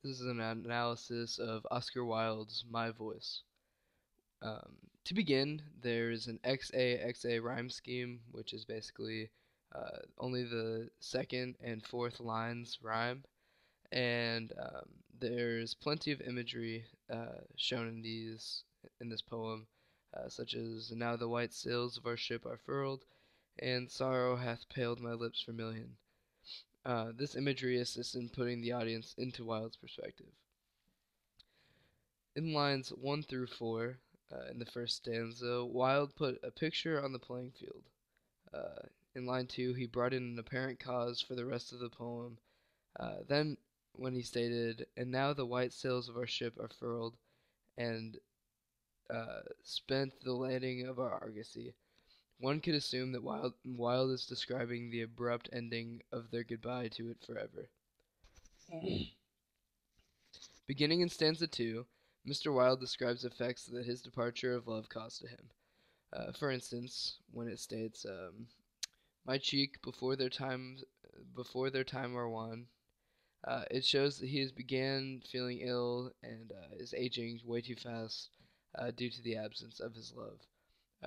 This is an analysis of Oscar Wilde's My Voice. To begin, there's an XA rhyme scheme, which is basically only the second and fourth lines rhyme, and there's plenty of imagery shown in this poem, such as "Now the white sails of our ship are furled, and sorrow hath paled my lips vermilion." This imagery assists in putting the audience into Wilde's perspective. In lines 1 through 4, in the first stanza, Wilde put a picture on the playing field. In line 2, he brought in an apparent cause for the rest of the poem. Then, when he stated, "And now the white sails of our ship are furled, and spent the landing of our argosy," one could assume that Wilde is describing the abrupt ending of their goodbye to it forever. Beginning in stanza 2, Mr. Wilde describes effects that his departure of love caused to him. For instance, when it states, "My cheek before their time are wan," it shows that he has began feeling ill and is aging way too fast due to the absence of his love.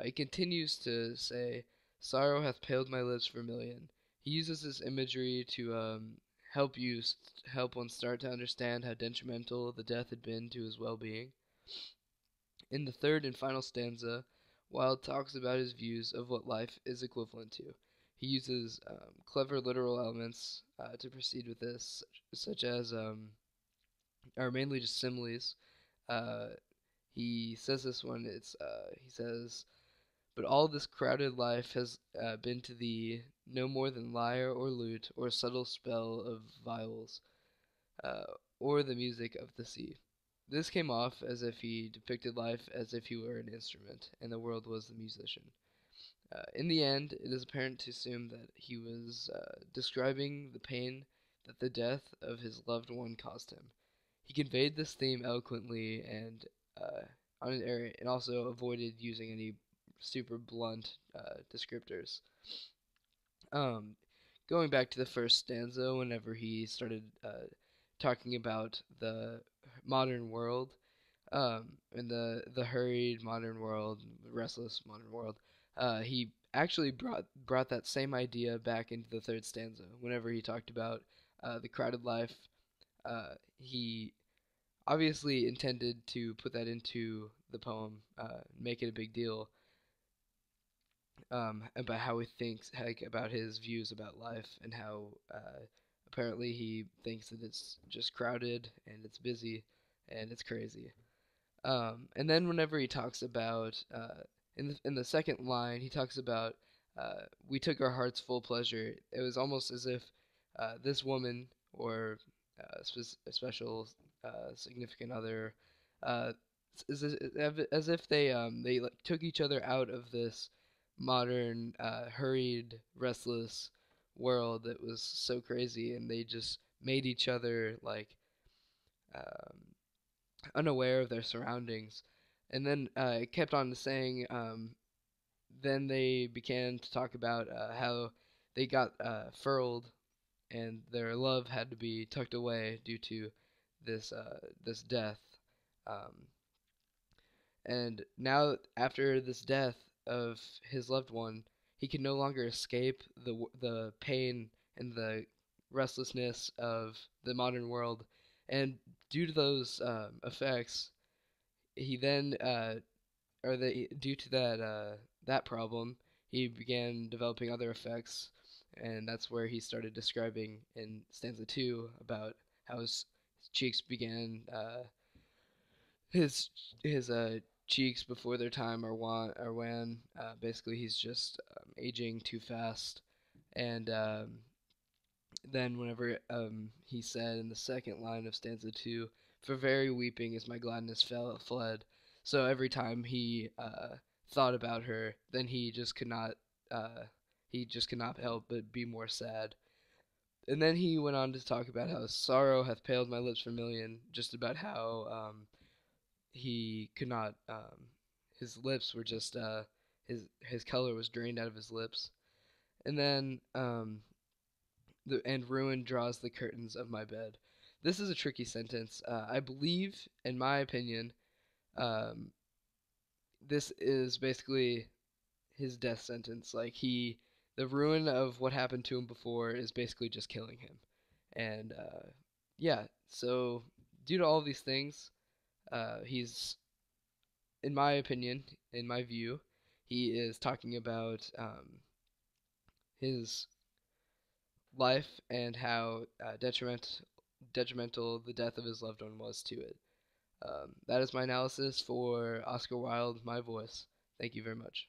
He continues to say, "Sorrow hath paled my lips vermilion." He uses this imagery to help one start to understand how detrimental the death had been to his well-being. In the third and final stanza, Wilde talks about his views of what life is equivalent to. He uses clever literal elements to proceed with this, such as, or mainly just similes. Uh, he says this one. He says, "But all this crowded life has been to thee no more than lyre or lute or subtle spell of viols, or the music of the sea." This came off as if he depicted life as if he were an instrument, and the world was the musician. In the end, it is apparent to assume that he was describing the pain that the death of his loved one caused him. He conveyed this theme eloquently and also avoided using any super blunt descriptors. Um, Going back to the first stanza, whenever he started talking about the modern world, in the hurried modern world, restless modern world, he actually brought that same idea back into the third stanza. Whenever he talked about the crowded life, he obviously intended to put that into the poem, make it a big deal, about how he thinks, like, about his views about life, and how apparently he thinks that it's just crowded and it's busy and it's crazy. And then whenever he talks about in the second line, he talks about "we took our heart's full pleasure." It was almost as if this woman or a special significant other, uh, as if they like, took each other out of this modern, hurried, restless world that was so crazy, and they just made each other like um, unaware of their surroundings. And then it kept on saying, then they began to talk about how they got furled, and their love had to be tucked away due to this death. Um, and now, after this death of his loved one, he can no longer escape the pain and the restlessness of the modern world. And due to those effects, he then, due to that problem, he began developing other effects, and that's where he started describing in stanza 2 about how his cheeks began his his cheeks before their time are wan. Basically, he's just aging too fast, and then whenever he said in the second line of stanza 2, "For very weeping is my gladness fled." So every time he thought about her, then he just could not help but be more sad. And then he went on to talk about how sorrow hath paled my lips vermilion, just about how he could not his lips were just his color was drained out of his lips. And then ruin draws the curtains of my bed. this is a tricky sentence. I believe, in my opinion, um, this is basically his death sentence. Like the ruin of what happened to him before is basically just killing him. And yeah, so due to all these things, he's, in my opinion, in my view, he is talking about his life and how detrimental the death of his loved one was to it. That is my analysis for Oscar Wilde, My Voice. Thank you very much.